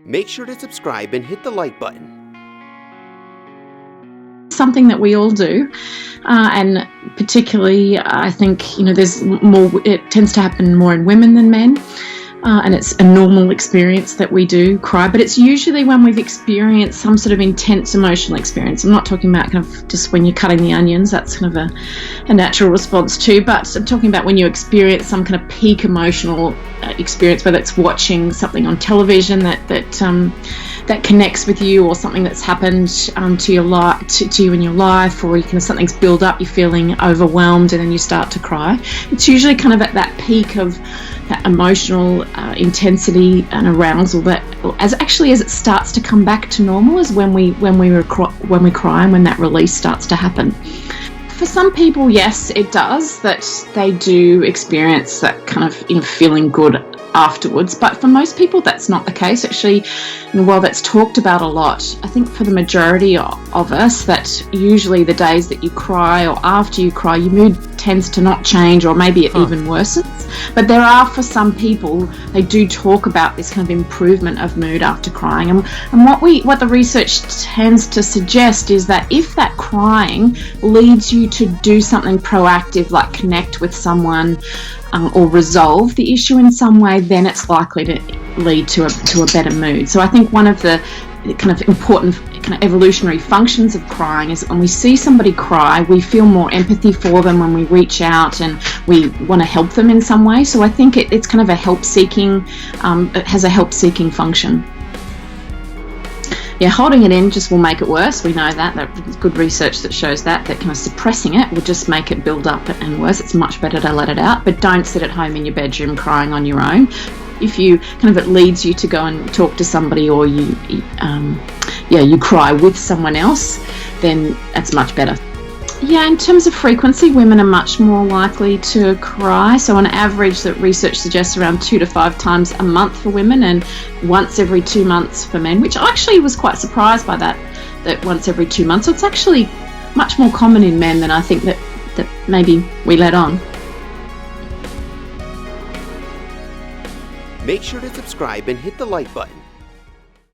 Make sure to subscribe and hit the like button. Something that we all do, and particularly I think there's more. It tends to happen more in women than men, and it's a normal experience that we do cry. But it's usually when we've experienced some sort of intense emotional experience. I'm not talking about kind of just when you're cutting the onions. That's kind of a natural response too. But I'm talking about when you experience some kind of peak emotional experience, whether it's watching something on television that connects with you, or something that's happened to you in your life, or something's built up, you're feeling overwhelmed, and then you start to cry. It's usually kind of at that peak of that emotional intensity and arousal that, as it starts to come back to normal, is when we cry, and when that release starts to happen. For some people, yes, it does, that they do experience that kind of feeling good afterwards, but for most people that's not the case. Actually, while that's talked about a lot, I think for the majority of us, that usually the days that you cry, or after you cry, your mood tends to not change, or maybe it even worsens. But there are, for some people, they do talk about this kind of improvement of mood after crying, and what the research tends to suggest is that if that crying leads you to do something proactive, like connect with someone, or resolve the issue in some way, then it's likely to lead to a better mood. So I think one of the kind of important kind of evolutionary functions of crying is that when we see somebody cry, we feel more empathy for them when we reach out and we want to help them in some way. So I think it's kind of a help-seeking, it has a help-seeking function. Yeah, holding it in just will make it worse. We know that. There's good research that shows that kind of suppressing it will just make it build up and worse. It's much better to let it out, but don't sit at home in your bedroom crying on your own. If you it leads you to go and talk to somebody, or you cry with someone else, then that's much better. Yeah, in terms of frequency, women are much more likely to cry. So on average, that research suggests around 2 to 5 times a month for women, and once every 2 months for men, which I actually was quite surprised by that once every 2 months. So it's actually much more common in men than I think that maybe we let on. Make sure to subscribe and hit the like button.